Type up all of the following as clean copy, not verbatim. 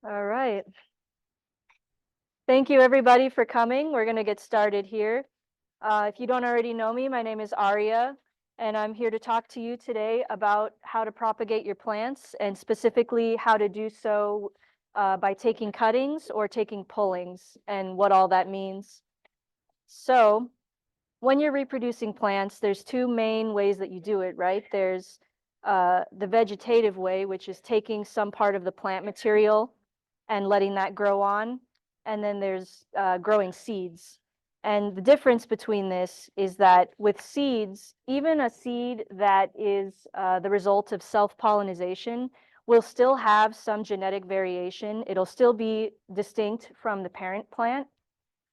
All right. Thank you, everybody, for coming. We're going to get started here. If you don't already know me, my name is Aria, and I'm here to talk to you today about how to propagate your plants, and specifically how to do so by taking cuttings or taking pullings, and what all that means. So, when you're reproducing plants, there's two main ways that you do it, right? There's the vegetative way, which is taking some part of the plant material and letting that grow on. And then there's growing seeds. And the difference between this is that with seeds, even a seed that is the result of self-pollination will still have some genetic variation. It'll still be distinct from the parent plant.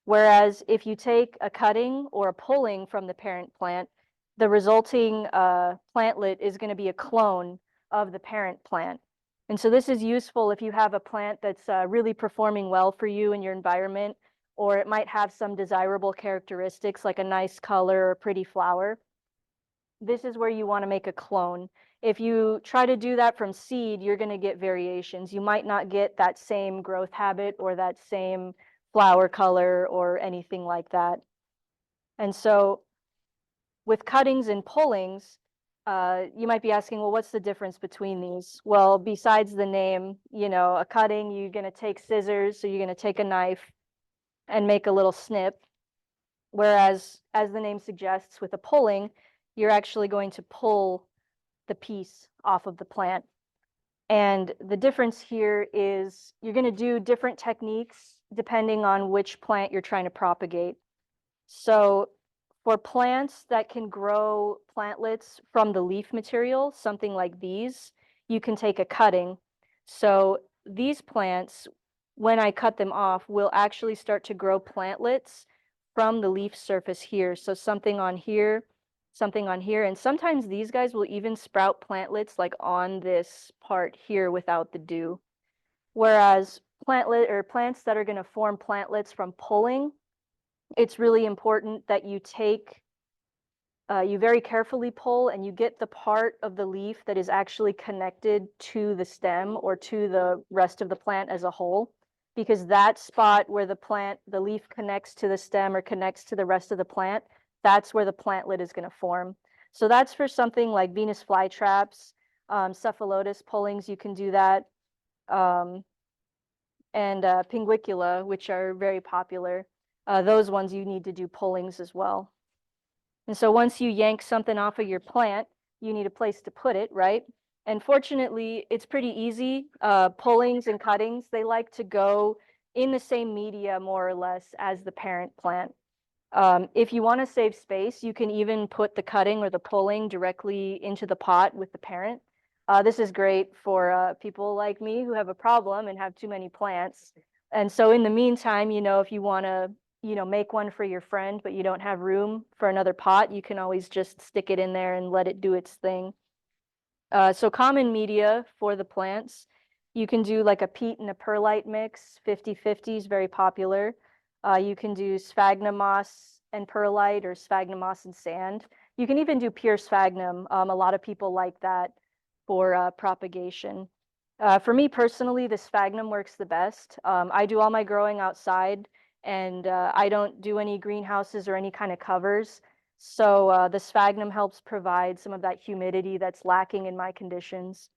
Whereas if you take a cutting or a pulling from the parent plant, the resulting plantlet is going to be a clone of the parent plant. And so this is useful if you have a plant that's really performing well for you in your environment, or it might have some desirable characteristics like a nice color or pretty flower. This is where you want to make a clone. If you try to do that from seed, you're going to get variations. You might not get that same growth habit or that same flower color or anything like that. And so with cuttings and pullings, you might be asking, well, what's the difference between these? Well, besides the name, a cutting, you're going to take scissors, so you're going to take a knife and make a little snip. Whereas, as the name suggests, with a pulling, you're actually going to pull the piece off of the plant. And the difference here is you're going to do different techniques depending on which plant you're trying to propagate. So for plants that can grow plantlets from the leaf material, something like these, you can take a cutting. So these plants, when I cut them off, will actually start to grow plantlets from the leaf surface here. So something on here, and sometimes these guys will even sprout plantlets like on this part here without the dew. Whereas plants that are going to form plantlets from pulling, it's really important that you very carefully pull and you get the part of the leaf that is actually connected to the stem or to the rest of the plant as a whole, because that spot where the leaf connects to the stem or connects to the rest of the plant, that's where the plantlet is going to form. So that's for something like Venus flytraps, cephalotus pullings, you can do that, and Pingicula, which are very popular. Those ones you need to do pullings as well. And so once you yank something off of your plant, you need a place to put it, right? And fortunately, it's pretty easy. Pullings and cuttings, they like to go in the same media more or less as the parent plant. If you want to save space, you can even put the cutting or the pulling directly into the pot with the parent. This is great for people like me who have a problem and have too many plants. And so in the meantime, if you want to, make one for your friend, but you don't have room for another pot, you can always just stick it in there and let it do its thing. So common media for the plants, you can do like a peat and a perlite mix. 50-50 is very popular. You can do sphagnum moss and perlite or sphagnum moss and sand. You can even do pure sphagnum. A lot of people like that for propagation. For me personally, the sphagnum works the best. I do all my growing outside, and I don't do any greenhouses or any kind of covers. So the sphagnum helps provide some of that humidity that's lacking in my conditions.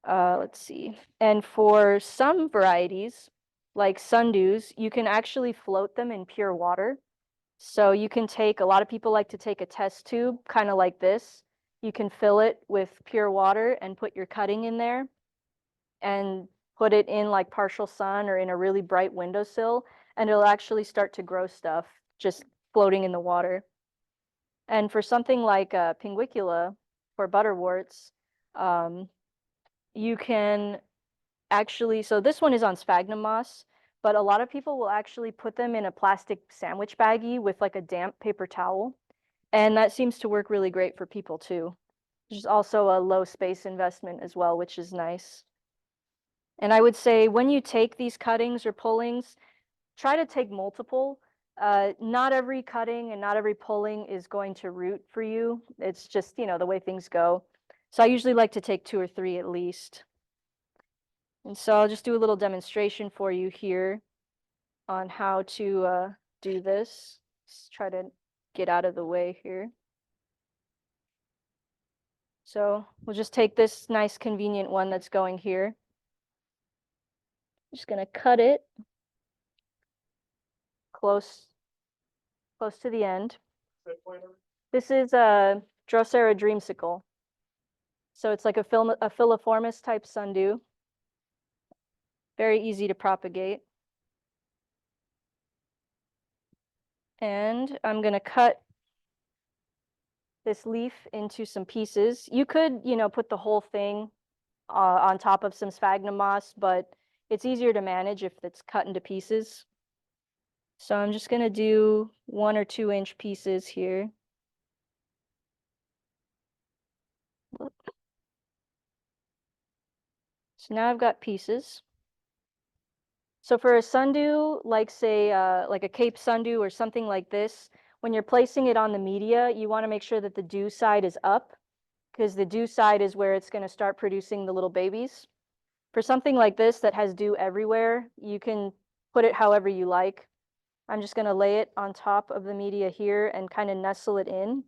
Let's see. And for some varieties, like sundews, you can actually float them in pure water. So you can a lot of people like to take a test tube, kind of like this. You can fill it with pure water and put your cutting in there and put it in like partial sun or in a really bright windowsill, and it'll actually start to grow stuff just floating in the water. And for something like Pingicula for butterworts, you can actually, so this one is on sphagnum moss, but a lot of people will actually put them in a plastic sandwich baggie with like a damp paper towel. And that seems to work really great for people too. There's also a low space investment as well, which is nice. And I would say when you take these cuttings or pullings, try to take multiple. Not every cutting and not every pulling is going to root for you. It's just, the way things go. So I usually like to take 2 or 3 at least. And so I'll just do a little demonstration for you here on how to do this. Just try to get out of the way here. So we'll just take this nice convenient one that's going here. Just gonna cut it close to the end. This is a Drosera dreamsicle. So it's like a filiformis type sundew. Very easy to propagate. And I'm gonna cut this leaf into some pieces. You could, put the whole thing on top of some sphagnum moss, but it's easier to manage if it's cut into pieces. So I'm just gonna do 1 or 2 inch pieces here. So now I've got pieces. So for a sundew, like say, like a Cape sundew or something like this, when you're placing it on the media, you want to make sure that the dew side is up, because the dew side is where it's going to start producing the little babies. For something like this that has dew everywhere, you can put it however you like. I'm just going to lay it on top of the media here and kind of nestle it in.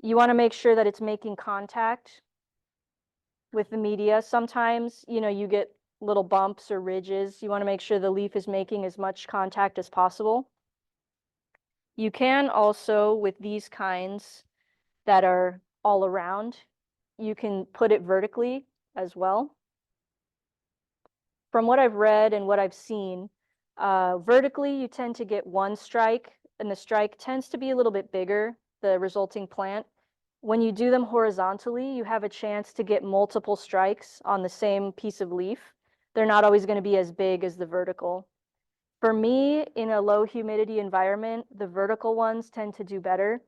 You want to make sure that it's making contact with the media. Sometimes, you get little bumps or ridges. You want to make sure the leaf is making as much contact as possible. You can also, with these kinds that are all around, you can put it vertically as well. From what I've read and what I've seen, vertically you tend to get 1 strike, and the strike tends to be a little bit bigger, the resulting plant. When you do them horizontally, you have a chance to get multiple strikes on the same piece of leaf. They're not always going to be as big as the vertical. For me, in a low humidity environment, the vertical ones tend to do better.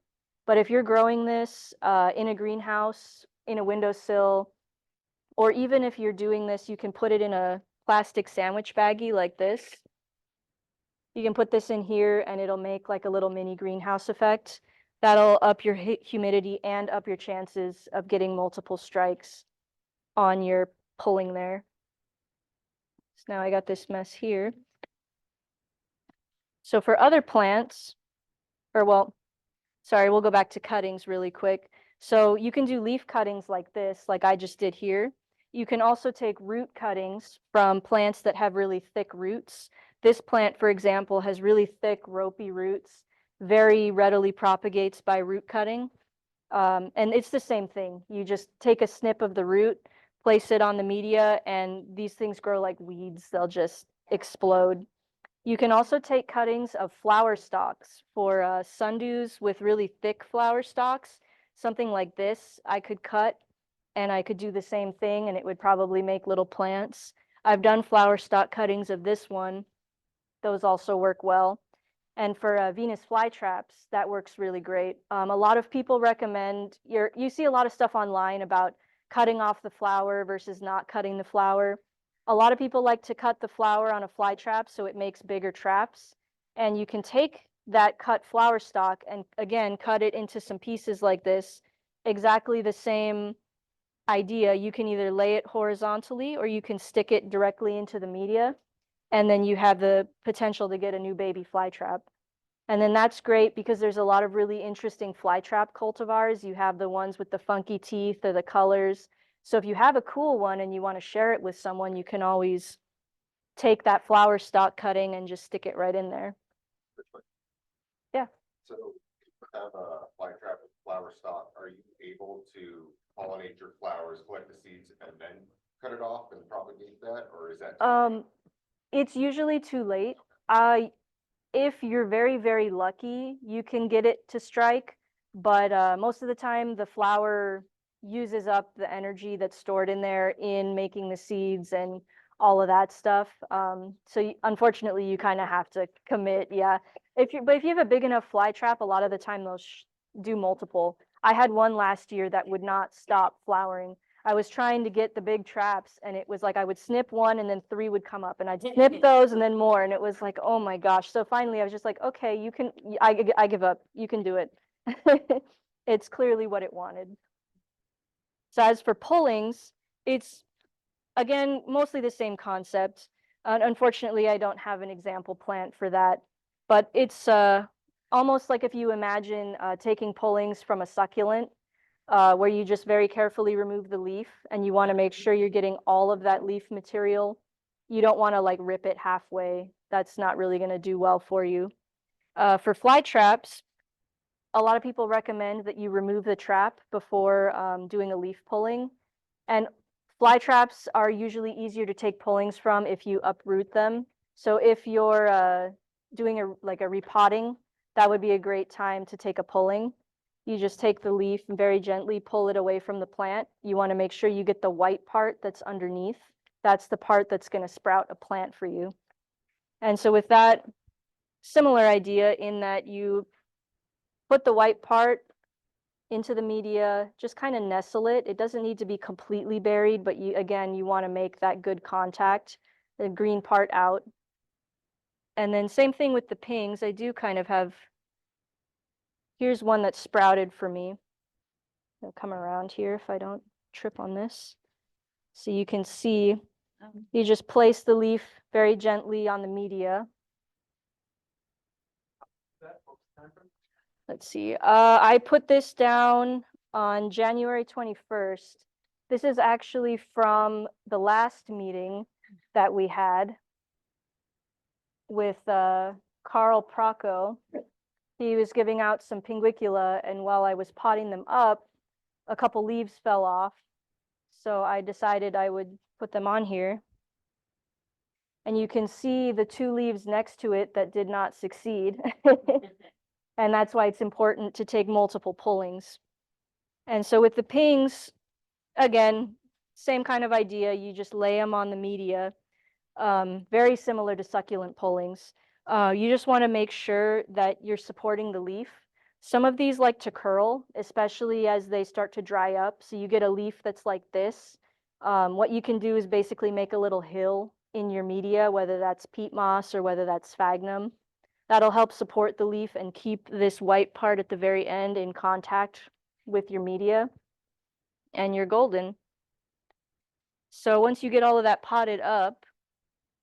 But if you're growing this in a greenhouse, in a windowsill, or even if you're doing this, you can put it in a plastic sandwich baggie like this. You can put this in here and it'll make like a little mini greenhouse effect. That'll up your humidity and up your chances of getting multiple strikes on your pulling there. So now I got this mess here. So for other plants, sorry, we'll go back to cuttings really quick. So you can do leaf cuttings like this, like I just did here. You can also take root cuttings from plants that have really thick roots. This plant, for example, has really thick, ropey roots, very readily propagates by root cutting. And it's the same thing. You just take a snip of the root, place it on the media, and these things grow like weeds. They'll just explode. You can also take cuttings of flower stalks for sundews with really thick flower stalks. Something like this I could cut, and I could do the same thing, and it would probably make little plants. I've done flower stalk cuttings of this one. Those also work well. And for Venus flytraps, that works really great. A lot of people recommend, you see a lot of stuff online about cutting off the flower versus not cutting the flower. A lot of people like to cut the flower on a fly trap so it makes bigger traps. And you can take that cut flower stalk and again, cut it into some pieces like this, exactly the same idea. You can either lay it horizontally or you can stick it directly into the media. And then you have the potential to get a new baby fly trap. And then that's great because there's a lot of really interesting fly trap cultivars. You have the ones with the funky teeth or the colors. So if you have a cool one and you want to share it with someone, you can always take that flower stalk cutting and just stick it right in there. Yeah. So if you have a fly trap with flower stalk, are you able to pollinate your flowers, collect the seeds, and then cut it off and propagate that, or is that too late? It's usually too late. If you're very, very lucky, you can get it to strike, but most of the time the flower uses up the energy that's stored in there in making the seeds and all of that stuff. So unfortunately, you kind of have to commit. Yeah. But if you have a big enough fly trap, a lot of the time they'll do multiple. I had one last year that would not stop flowering. I was trying to get the big traps and it was like I would snip one and then 3 would come up and I'd snip those and then more. And it was like, oh my gosh. So finally I was just like, okay, you can, I give up. You can do it. It's clearly what it wanted. So as for pullings, it's again, mostly the same concept. Unfortunately, I don't have an example plant for that, but it's almost like if you imagine taking pullings from a succulent, where you just very carefully remove the leaf and you want to make sure you're getting all of that leaf material. You don't want to like rip it halfway. That's not really going to do well for you. For fly traps, a lot of people recommend that you remove the trap before doing a leaf pulling. And fly traps are usually easier to take pullings from if you uproot them. So if you're doing like a repotting, that would be a great time to take a pulling. You just take the leaf and very gently pull it away from the plant. You want to make sure you get the white part that's underneath. That's the part that's going to sprout a plant for you. And so with that, similar idea in that you put the white part into the media, just kind of nestle it. It doesn't need to be completely buried, but again, you want to make that good contact, the green part out. And then same thing with the pings. I do kind of have, here's one that sprouted for me. I'll come around here if I don't trip on this. So you can see, you just place the leaf very gently on the media. Let's see, I put this down on January 21st. This is actually from the last meeting that we had with Carl Procco. He was giving out some Pingicula, and while I was potting them up, a couple leaves fell off. So I decided I would put them on here. And you can see the two leaves next to it that did not succeed. And that's why it's important to take multiple pullings. And so with the pings, again, same kind of idea. You just lay them on the media, very similar to succulent pullings. You just want to make sure that you're supporting the leaf. Some of these like to curl, especially as they start to dry up. So you get a leaf that's like this. What you can do is basically make a little hill in your media, whether that's peat moss or whether that's sphagnum. That'll help support the leaf and keep this white part at the very end in contact with your media, and you're golden. So once you get all of that potted up,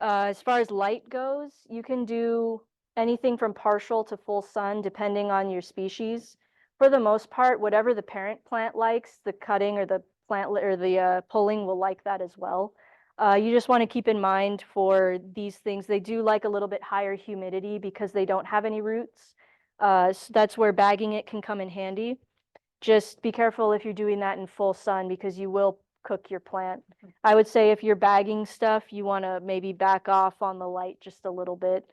as far as light goes, you can do anything from partial to full sun, depending on your species. For the most part, whatever the parent plant likes, the cutting or the plant or the pulling will like that as well. You just want to keep in mind for these things, they do like a little bit higher humidity because they don't have any roots. So that's where bagging it can come in handy. Just be careful if you're doing that in full sun because you will cook your plant. I would say if you're bagging stuff, you want to maybe back off on the light just a little bit,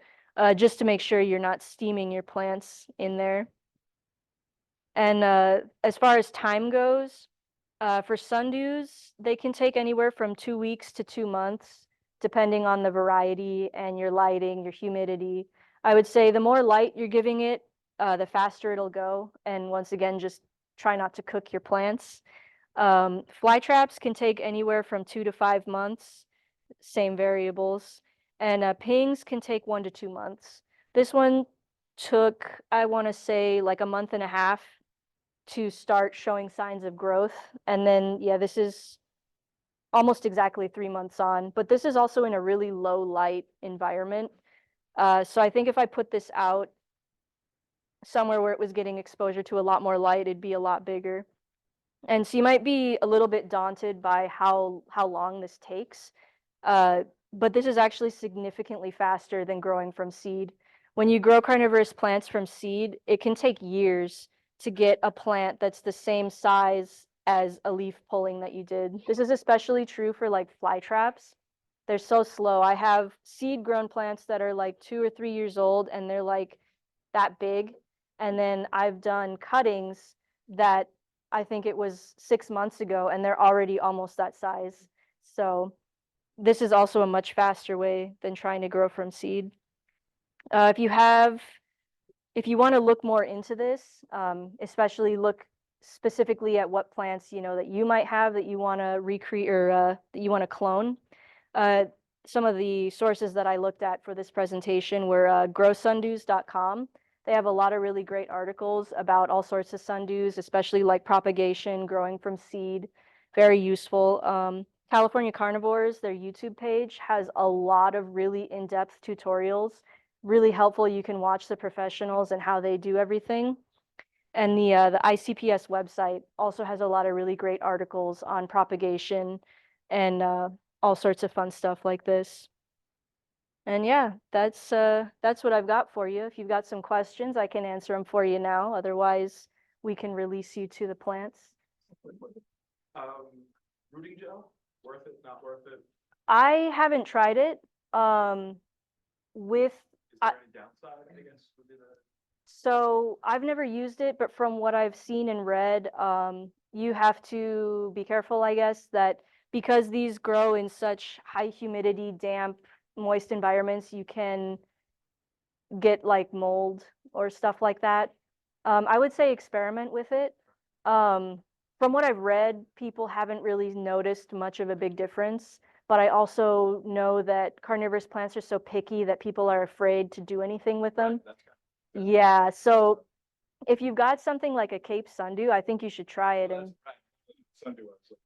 just to make sure you're not steaming your plants in there. And as far as time goes, for sundews, they can take anywhere from 2 weeks to 2 months, depending on the variety and your lighting, your humidity. I would say the more light you're giving it, the faster it'll go. And once again, just try not to cook your plants. Fly traps can take anywhere from 2 to 5 months, same variables. And pings can take 1 to 2 months. This one took, I want to say, like a month and a half to start showing signs of growth. And then, yeah, this is almost exactly 3 months on, but this is also in a really low light environment. So I think if I put this out somewhere where it was getting exposure to a lot more light, it'd be a lot bigger. And so you might be a little bit daunted by how long this takes. But this is actually significantly faster than growing from seed. When you grow carnivorous plants from seed, it can take years to get a plant that's the same size as a leaf pulling that you did. This is especially true for like fly traps. They're so slow. I have seed grown plants that are like 2 or 3 years old and they're like that big. And then I've done cuttings that I think it was 6 months ago and they're already almost that size. So this is also a much faster way than trying to grow from seed. If you want to look more into this, especially look specifically at what plants, that you might have that you want to recreate or that you want to clone. Some of the sources that I looked at for this presentation were growsundews.com. They have a lot of really great articles about all sorts of sundews, especially like propagation, growing from seed, very useful. California Carnivores, their YouTube page has a lot of really in-depth tutorials, really helpful. You can watch the professionals and how they do everything. And the ICPS website also has a lot of really great articles on propagation and all sorts of fun stuff like this. And yeah, that's what I've got for you. If you've got some questions, I can answer them for you now. Otherwise, we can release you to the plants. Rooting gel, worth it, not worth it? I haven't tried it. With Is there any downside, I guess, would be the? So I've never used it, but from what I've seen and read, you have to be careful, I guess, that because these grow in such high humidity, damp, moist environments, you can get like mold or stuff like that. I would say experiment with it. From what I've read, people haven't really noticed much of a big difference, but I also know that carnivorous plants are so picky that people are afraid to do anything with them. That's good. Yeah, so if you've got something like a Cape Sundew, I think you should try it. And Sunday was trying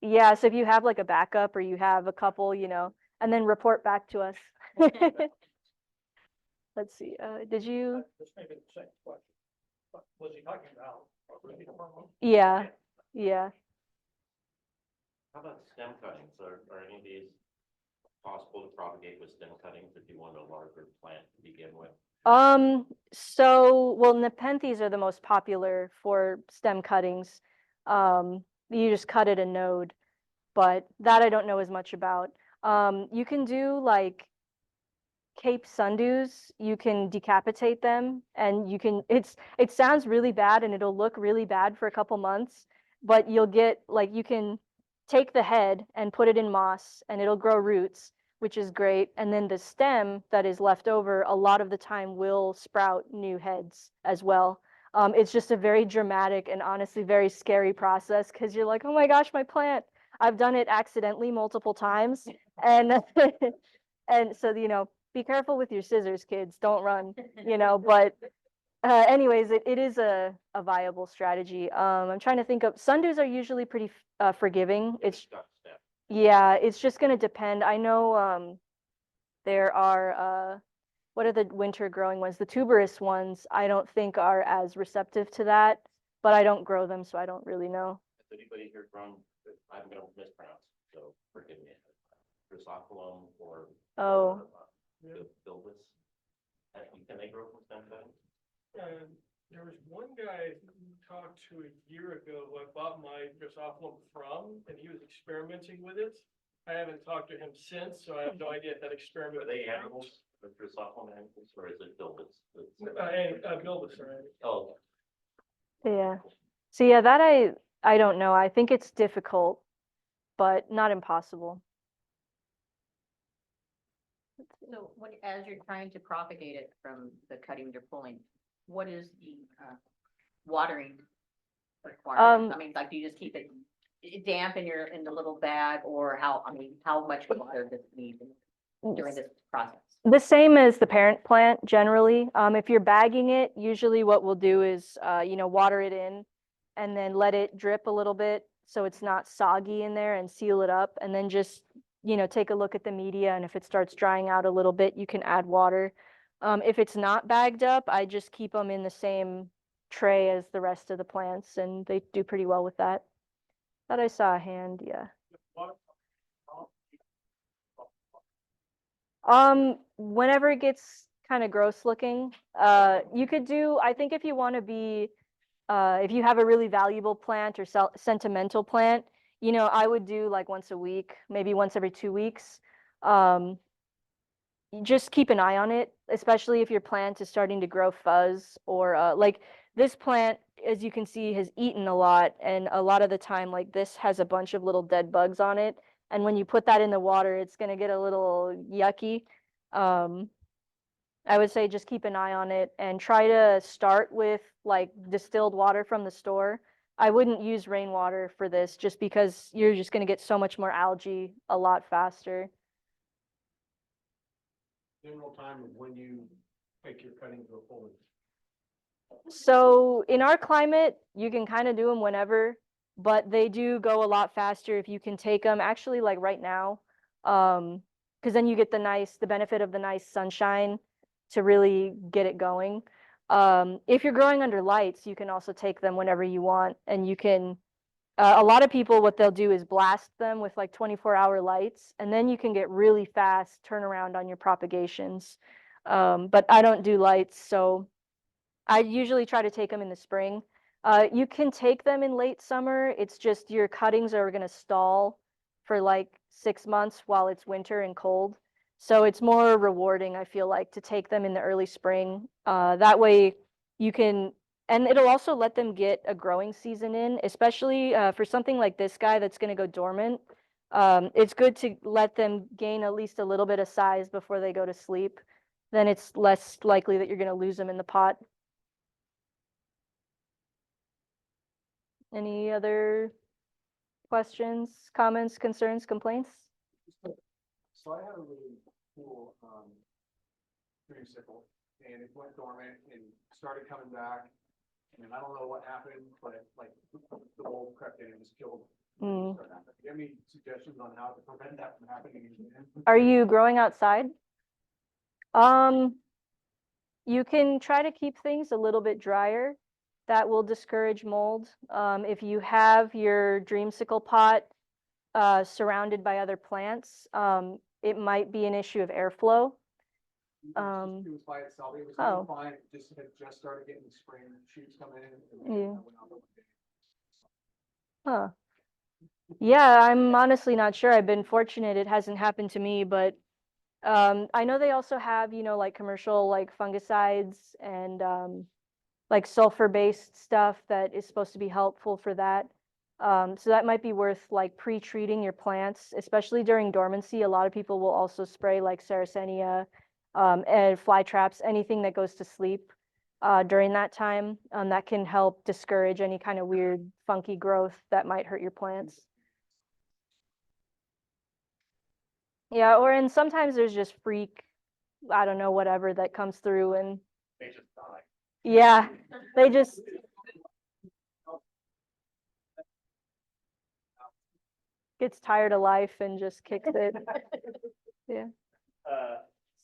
to yeah, so if you have like a backup or you have a couple, you know, and then report back to us. Let's see, did you? This may be the second question. What was he talking about? Yeah, yeah. How about stem cuttings? Are any of these possible to propagate with stem cuttings if you want a larger plant to begin with? So, well, Nepenthes are the most popular for stem cuttings. You just cut at a node, but that I don't know as much about. You can do like Cape Sundews, you can decapitate them and you can, it sounds really bad and it'll look really bad for a couple months, but you'll get like, you can take the head and put it in moss and it'll grow roots, which is great. And then the stem that is left over, a lot of the time will sprout new heads as well. It's just a very dramatic and honestly very scary process because you're like, oh my gosh, my plant. I've done it accidentally multiple times. And and so, you know, be careful with your scissors, kids. Don't run, you know, but anyways, it is a viable strategy. I'm trying to think of, sundews are usually pretty forgiving. It's, Got stem. yeah, it's just gonna depend. I know there are, what are the winter growing ones? The tuberous ones, I don't think are as receptive to that, but I don't grow them, so I don't really know. Has anybody here grown, I'm gonna mispronounce, so forgive me. Drosophilum or? Oh. Bilbus? Can they grow from stem cuttings? There was one guy who talked to a year ago who I bought my Drosophilum from, and he was experimenting with it. I haven't talked to him since, so I have no idea if that experiment. Are they animals, the Drosophilum animals, or is it Bilbus? Bilbus, right? Oh, Yeah. So yeah, that I don't know. I think it's difficult, but not impossible. So what, as you're trying to propagate it from the cutting you're pulling, what is the watering requirement? I mean, like, do you just keep it damp in the little bag, or how, I mean, how much water does it need during this process? The same as the parent plant generally. If you're bagging it, usually what we'll do is, you know, water it in and then let it drip a little bit so it's not soggy in there and seal it up. And then just, you know, take a look at the media. And if it starts drying out a little bit, you can add water. If it's not bagged up, I just keep them in the same tray as the rest of the plants and they do pretty well with that. Thought I saw a hand, yeah. Whenever it gets kind of gross looking, you could do, I think if you want to be, if you have a really valuable plant or sentimental plant, you know, I would do like once a week, maybe once every 2 weeks. You just keep an eye on it, especially if your plant is starting to grow fuzz or like this plant, as you can see, has eaten a lot. And a lot of the time, like this has a bunch of little dead bugs on it. And when you put that in the water, it's going to get a little yucky. I would say just keep an eye on it and try to start with like distilled water from the store. I wouldn't use rainwater for this just because you're just going to get so much more algae a lot faster. General time of when you make your cutting to a full. So in our climate, you can kind of do them whenever. but they do go a lot faster if you can take them actually like right now. Because then you get the benefit of the nice sunshine to really get it going. If you're growing under lights, you can also take them whenever you want, and you can, a lot of people, what they'll do is blast them with like 24-hour lights, and then you can get really fast turnaround on your propagations. But I don't do lights, so I usually try to take them in the spring. You can take them in late summer. It's just your cuttings are going to stall for like 6 months while it's winter and cold. So it's more rewarding, I feel like, to take them in the early spring. That way you can, and it'll also let them get a growing season in, especially for something like this guy that's going to go dormant. It's good to let them gain at least a little bit of size before they go to sleep. Then it's less likely that you're going to lose them in the pot. Any other questions, comments, concerns, complaints? So I had a really cool, dreamsicle, and it went dormant and started coming back. And I don't know what happened, but like the mold crept in and just killed. Mm. Do you have any suggestions on how to prevent that from happening again? Are you growing outside? You can try to keep things a little bit drier. That will discourage mold. If you have your dreamsicle pot surrounded by other plants, it might be an issue of airflow. It was by itself. It was Oh. doing fine. It just started getting spring shoots coming in. And Yeah. I went out one day. Huh. Yeah, I'm honestly not sure. I've been fortunate. It hasn't happened to me, but I know they also have, like commercial like fungicides and like sulfur-based stuff that is supposed to be helpful for that. So that might be worth like pre-treating your plants, especially during dormancy. A lot of people will also spray like Sarracenia and fly traps, anything that goes to sleep during that time. That can help discourage any kind of weird, funky growth that might hurt your plants. Yeah, and sometimes there's just freak, I don't know, whatever that comes through and They just die. yeah, they just gets tired of life and just kicks it. Yeah.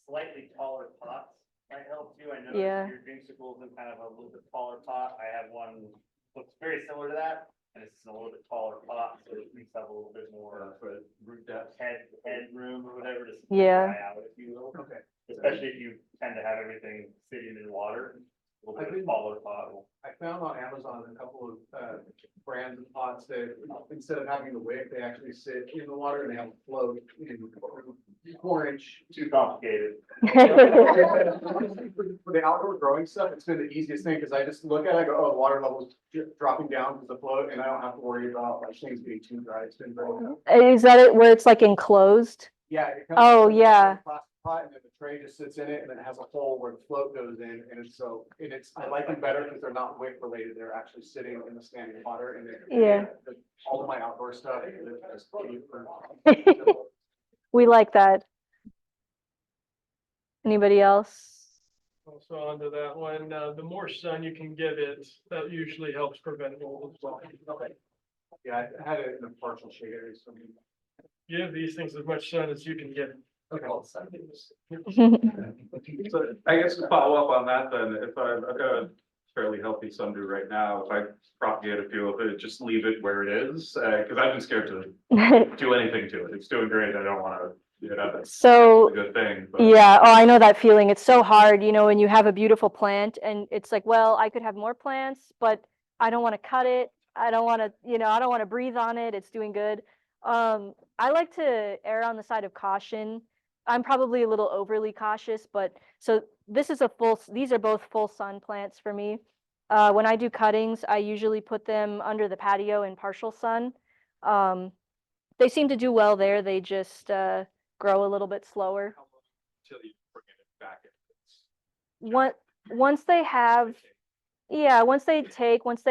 Slightly taller pots might help too. I Yeah. noticed your dreamsicles in kind of a little bit taller pot. I have one looks very similar to that, and it's a little bit taller pot, so it needs to have a little bit more For root depth. head room or whatever to Yeah. dry out, if you will. Okay. Especially if you tend to have everything sitting in water, a little bit taller pot. I found on Amazon a couple of brands of pots that instead of having the wick, they actually sit in the water and they have a float in 4-inch. Too complicated. For the outdoor growing stuff, it's been the easiest thing because I just look at it, I go, oh, water levels dropping down because the float, and I don't have to worry about like things being too dry. It's been very. Is that it where it's like enclosed? Yeah. It comes Oh, in a yeah. plastic pot, and then the tray just sits in it, and then it has a hole where the float goes in, and it's I like them better because they're not wick related. They're actually sitting in the standing water, and Yeah. all of my outdoor stuff. Is just We like that. Anybody else? Also onto that one, the more sun you can give it, that usually helps prevent mold as well. Yeah, I had it in a partial shade area, so. Give these things as much sun as you can give. Okay. So I guess to follow up on that, then, if I've got a fairly healthy sundew right now, if I propagate a few of it, just leave it where it is, because I've been scared to do anything to it. It's doing great. I don't want to, that's So a good thing. But yeah, oh, I know that feeling. It's so hard, when you have a beautiful plant and it's like, well, I could have more plants, but I don't want to cut it. I don't want to, I don't want to breathe on it. It's doing good. I like to err on the side of caution. I'm probably a little overly cautious, but so these are both full sun plants for me. When I do cuttings, I usually put them under the patio in partial sun. They seem to do well there. They just grow a little bit slower. Until you bring it back. Once they have, yeah, once they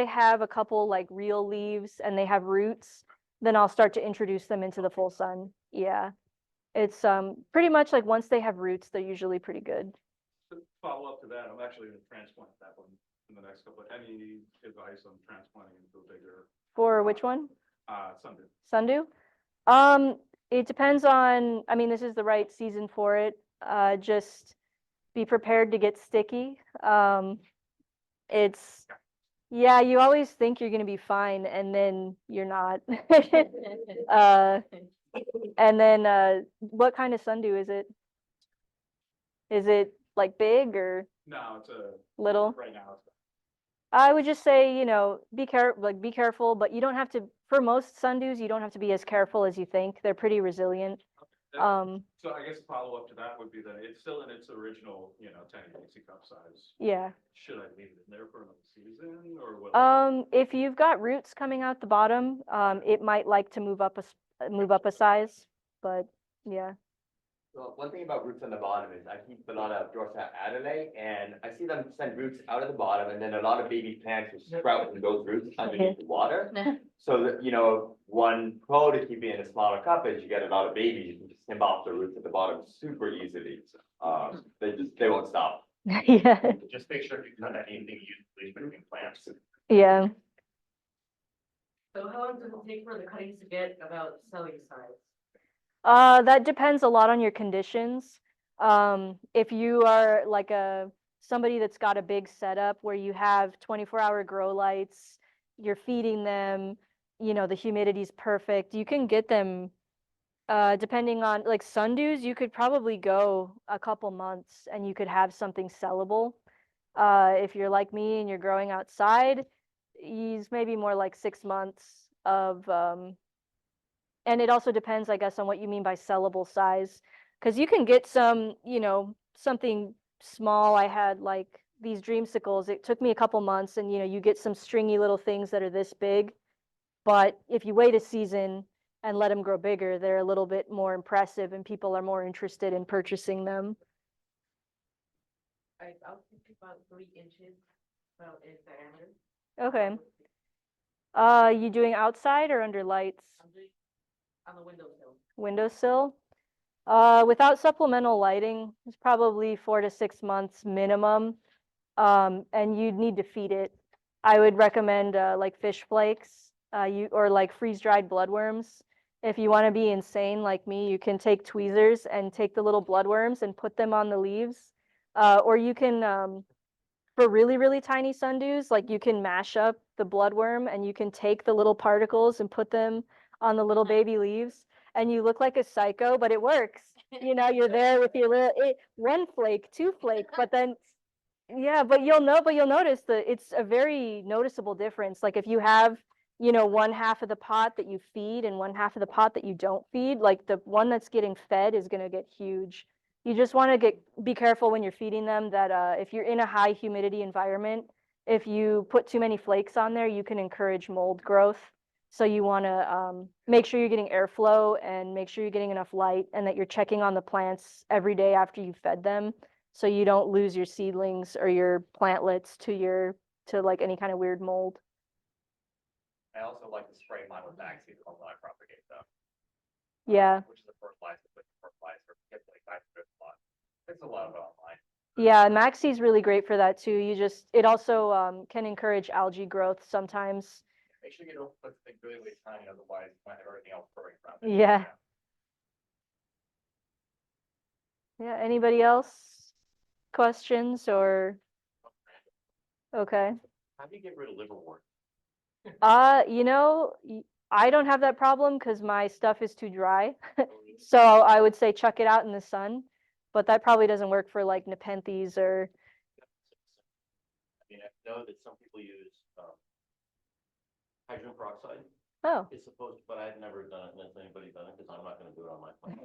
have a couple like real leaves and they have roots, then I'll start to introduce them into the full sun. Yeah. It's pretty much like once they have roots, they're usually pretty good. to follow up to that, I'm actually going to transplant that one in the next couple. Any advice on transplanting into a bigger For which one? Sunday. Sundew? It depends on, I mean, this is the right season for it. Just be prepared to get sticky. It's, yeah, you always think you're gonna be fine and then you're not. And then, what kind of sundew is it? Is it like big or No, it's a. little? Right now, it's. I would just say, be careful, but you don't have to, for most sundews, you don't have to be as careful as you think. They're pretty resilient. So I guess follow up to that would be that it's still in its original, 10 Dixie cup size. Yeah. Should I leave it in there for another season or what? If you've got roots coming out the bottom, it might like to move up a size, but yeah. So one thing about roots on the bottom is I keep a lot of Drosera Adelaide and I see them send roots out of the bottom and then a lot of baby plants will sprout from those roots underneath the water. So that, one pro to keep it in a smaller cup is you get a lot of babies, you can just snip off the roots at the bottom super easily. They won't stop. Yeah, Just make sure if you cut anything, you leave between plants. yeah. So how long does it take for the cuttings to get about selling size? That depends a lot on your conditions. If you are like somebody that's got a big setup where you have 24-hour grow lights, you're feeding them, the humidity's perfect, you can get them, depending on like sundews, you could probably go a couple months and you could have something sellable. If you're like me and you're growing outside, use maybe more like 6 months of, and it also depends, I guess, on what you mean by sellable size. Because you can get some, something small. I had like these dreamsicles. It took me a couple months and, you get some stringy little things that are this big. But if you wait a season and let them grow bigger, they're a little bit more impressive and people are more interested in purchasing them. I'll think about 3 inches, about in diameter. Okay. You doing outside or under lights? I'm doing on the windowsill. Windowsill? Without supplemental lighting, it's probably 4 to 6 months minimum. And you'd need to feed it. I would recommend like fish flakes, or like freeze-dried bloodworms. If you want to be insane like me, you can take tweezers and take the little bloodworms and put them on the leaves. Or you can, for really, really tiny sundews, like you can mash up the bloodworm and you can take the little particles and put them on the little baby leaves. And you look like a psycho, but it works. You're there with your little, 1 flake, 2 flake, but then, yeah, but you'll notice that it's a very noticeable difference. Like if you have, 1/2 of the pot that you feed and 1/2 of the pot that you don't feed, like the one that's getting fed is going to get huge. You just want to be careful when you're feeding them that if you're in a high humidity environment, if you put too many flakes on there, you can encourage mold growth. So you want to make sure you're getting airflow and make sure you're getting enough light and that you're checking on the plants every day after you fed them, so you don't lose your seedlings or your plantlets to like any kind of weird mold. I also like to spray mine with Maxi when I propagate them. Yeah. Which is a fertilizer, but fertilizer gets like a lot. There's a lot of it online. Yeah, Maxi's really great for that too. It also can encourage algae growth sometimes. Make sure you don't put the thing really, really tiny, otherwise you might have everything else growing around it. Yeah. Yeah, anybody else? Questions or? Okay. How do you get rid of liverwort? I don't have that problem because my stuff is too dry. So I would say chuck it out in the sun, but that probably doesn't work for like Nepenthes or. I mean, I know that some people use hydrogen peroxide. Oh. It's supposed, but I've never done it. Has anybody done it? Because I'm not going to do it on my plant.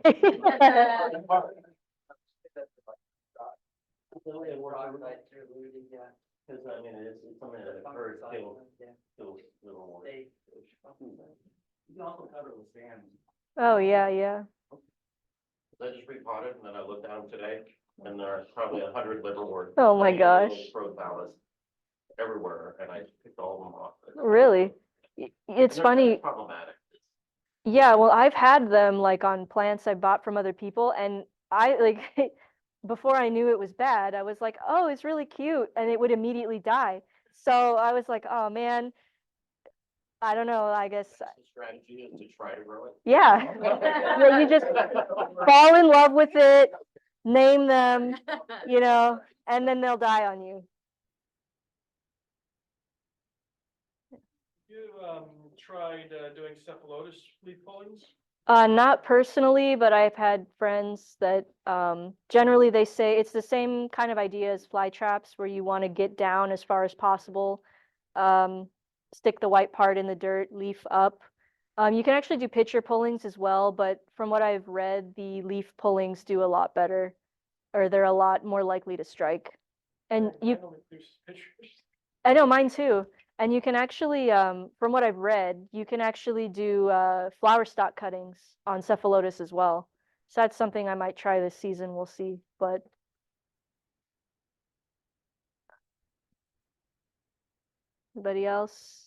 Because I mean, it's something that occurs kills liverwort. You can also cover it with sand. Oh, yeah. I just repotted and then I looked at them today and there's probably 100 liverwort. Oh my gosh. Prothallus everywhere and I picked all of them off. Really? It's And they're funny. problematic. Yeah, well, I've had them like on plants I bought from other people, and I like before I knew it was bad, I was like, oh, it's really cute, and it would immediately die. So I was like, oh man, I don't know, I guess, The strategy is to try to grow it. yeah. Yeah, you just fall in love with it, name them, you know, and then they'll die on you. You, tried, doing cephalotus leaf pullings? Not personally, but I've had friends that, generally they say it's the same kind of idea as fly traps where you want to get down as far as possible. Stick the white part in the dirt, leaf up. You can actually do pitcher pullings as well, but from what I've read, the leaf pullings do a lot better, or they're a lot more likely to strike. And you, I only do pictures. I know mine too. And you can actually, from what I've read, you can actually do flower stalk cuttings on cephalotus as well. So that's something I might try this season. We'll see. But anybody else?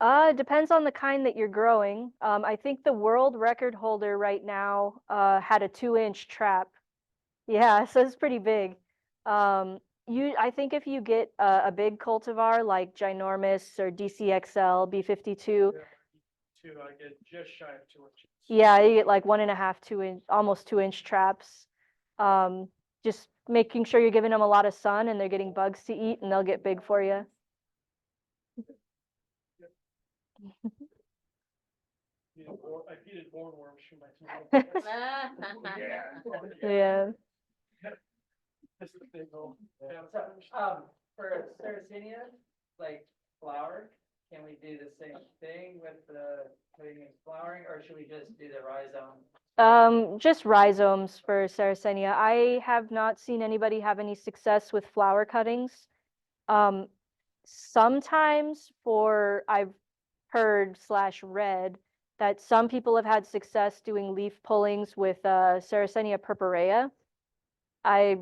It depends on the kind that you're growing. I think the world record holder right now had a 2-inch trap. Yeah, so it's pretty big. I think if you get a big cultivar like Ginormous or DCXL, B52, I get just shy of 2 inches. yeah, you get like 1.5, 2-inch, almost 2-inch traps. Just making sure you're giving them a lot of sun and they're getting bugs to eat and they'll get big for you. I feeded boardworms from my tomato. Yeah. That's the big hole. Yeah. So, for Sarracenia, like flower, can we do the same thing with the putting in flowering, or should we just do the rhizome? Just rhizomes for Sarracenia. I have not seen anybody have any success with flower cuttings. Sometimes I've heard / read that some people have had success doing leaf pullings with Sarracenia purpurea. I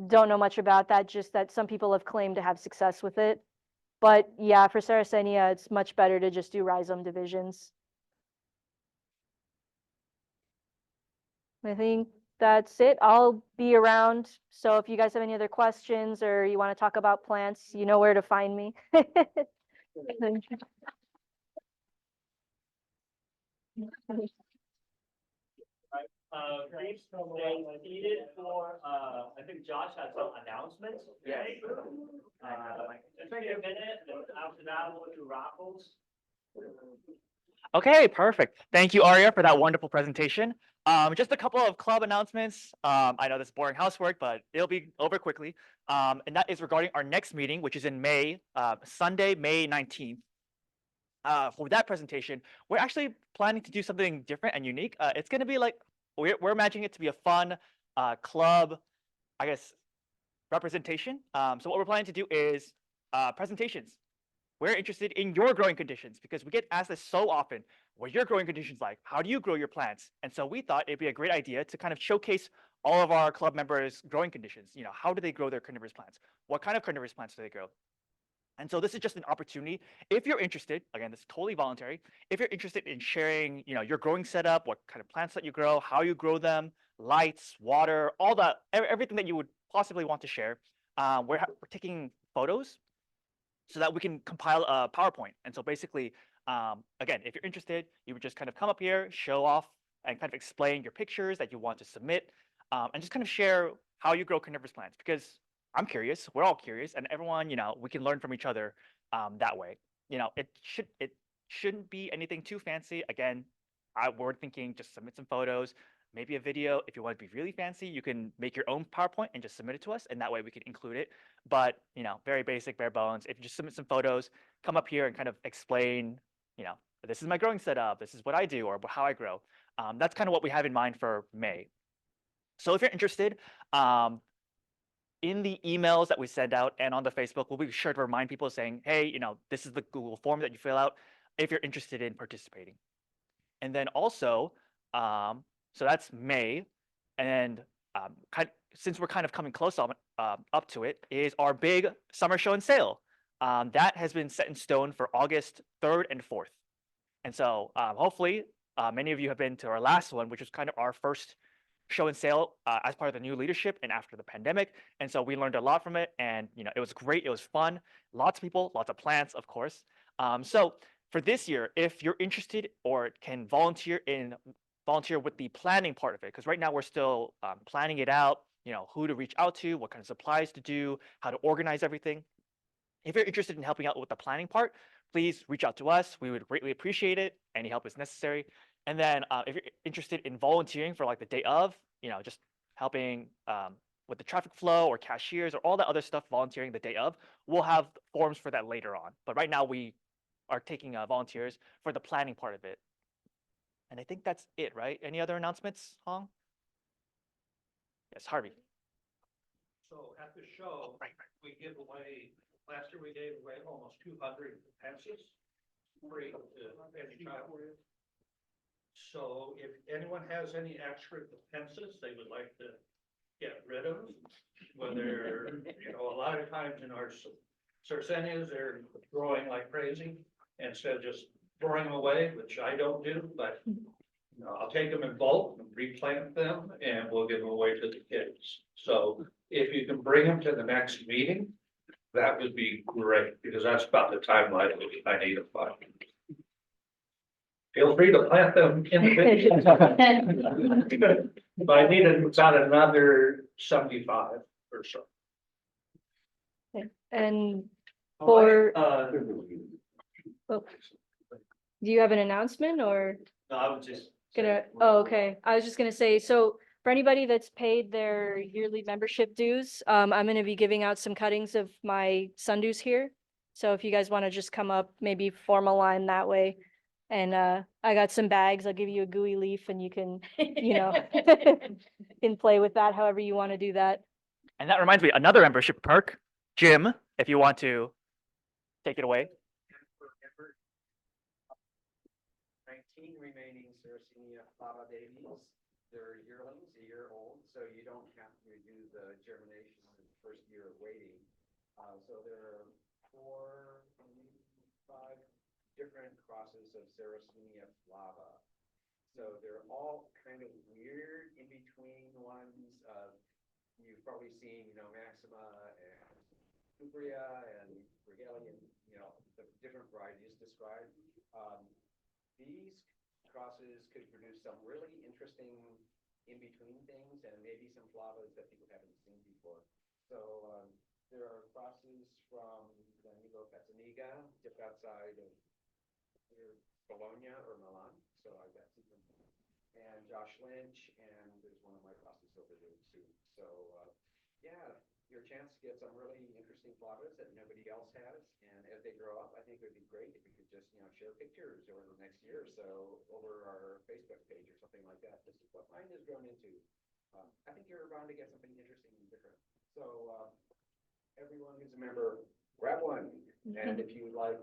don't know much about that, just that some people have claimed to have success with it. But yeah, for Sarracenia, it's much better to just do rhizome divisions. I think that's it. I'll be around. So if you guys have any other questions or you want to talk about plants, you know where to find me. Please stay seated for, I think Josh has some announcements. Yes. Just take a minute, and after that, we'll do raffles. Okay, perfect. Thank you, Aria, for that wonderful presentation. Just a couple of club announcements. I know this is boring housework, but it'll be over quickly. And that is regarding our next meeting, which is in May, Sunday, May 19th. For that presentation, we're actually planning to do something different and unique. It's going to be like, we're imagining it to be a fun club, I guess, representation. So what we're planning to do is presentations. We're interested in your growing conditions because we get asked this so often. What are your growing conditions like? How do you grow your plants? And so we thought it'd be a great idea to kind of showcase all of our club members' growing conditions. You know, how do they grow their carnivorous plants? What kind of carnivorous plants do they grow? And so this is just an opportunity. If you're interested, again, this is totally voluntary. If you're interested in sharing, you know, your growing setup, what kind of plants that you grow, how you grow them, lights, water, all that, everything that you would possibly want to share, we're taking photos so that we can compile a PowerPoint. And so basically, again, if you're interested, you would just kind of come up here, show off, and kind of explain your pictures that you want to submit, and just kind of share how you grow carnivorous plants. Because I'm curious, we're all curious, and everyone, you know, we can learn from each other that way. You know, it shouldn't be anything too fancy. Again, we're thinking just submit some photos, maybe a video. If you want to be really fancy, you can make your own PowerPoint and just submit it to us, and that way we can include it. But, you know, very basic, bare bones. If you just submit some photos, come up here and kind of explain, you know, this is my growing setup, this is what I do, or how I grow. That's kind of what we have in mind for May. So if you're interested, in the emails that we send out and on the Facebook, we'll be sure to remind people saying, hey, you know, this is the Google form that you fill out if you're interested in participating. And then also, so that's May, and since we're kind of coming close up to it, is our big summer show and sale. That has been set in stone for August 3rd and 4th. And so hopefully many of you have been to our last one, which was kind of our first show and sale as part of the new leadership and after the pandemic. And so we learned a lot from it, and it was great. It was fun. Lots of people, lots of plants, of course. So for this year, if you're interested or can volunteer with the planning part of it, because right now we're still planning it out. Who to reach out to, what kind of supplies to do, how to organize everything. If you're interested in helping out with the planning part, please reach out to us. We would greatly appreciate it. Any help is necessary. And then if you're interested in volunteering for like the day of, just helping with the traffic flow or cashiers or all that other stuff, volunteering the day of, we'll have forms for that later on. But right now we are taking volunteers for the planning part of it. And I think that's it, right? Any other announcements, Hong? Yes, Harvey. So at the show, we give away, last year we gave away almost 200 pencils free to any child. So if anyone has any extra pencils they would like to get rid of, whether, a lot of times in our Sarcenias, they're growing like crazy. Instead of just throwing them away, which I don't do, but I'll take them in bulk and replant them and we'll give them away to the kids. So if you can bring them to the next meeting, that would be great, because that's about the timeline I need to find. Feel free to plant them individually. But I need about another 75 or so. And Oh, for, Uh, do you have an announcement or no, I was just. okay. I was just gonna say, so for anybody that's paid their yearly membership dues, I'm gonna be giving out some cuttings of my sundews here. So if you guys want to just come up, maybe form a line that way. And I got some bags. I'll give you a gooey leaf and you can, can play with that however you want to do that. And that reminds me, another membership perk, Jim, if you want to take it away. 19 remaining Sarracenia flava babies. They're yearlings, a year old, so you don't have to do the germination in the first year of waiting. So there are 5 different crosses of Sarracenia flava. So they're all kind of weird in between ones. You've probably seen, Maxima and Cupria and Regalia, the different varieties described. These crosses could produce some really interesting in-between things and maybe some flavas that people haven't seen before. So there are crosses from the Nigo Petzaniga, just outside of Bologna or Milan. So I've got some, and Josh Lynch, and there's one of my crosses over there too. So yeah, your chance to get some really interesting flavas that nobody else has. And as they grow up, I think it would be great if you could just, share pictures over the next year or so over our Facebook page or something like that. This is what mine has grown into. I think you're bound to get something interesting and different. So everyone who's a member, grab one. And if you would like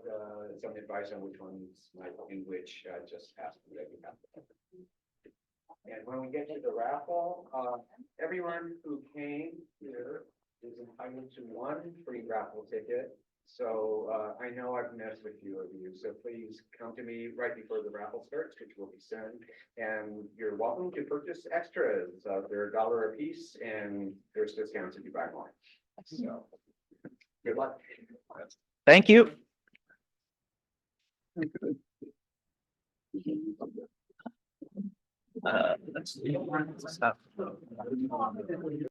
some advice on which ones might be which, just ask me that you have. And when we get to the raffle, everyone who came here is entitled to one free raffle ticket. So I know I've messed with a few of you, so please come to me right before the raffle starts, which will be soon. And you're welcome to purchase extras. They're $1 a piece, and there's discounts if you buy more. So good luck. Thank you. Let's see.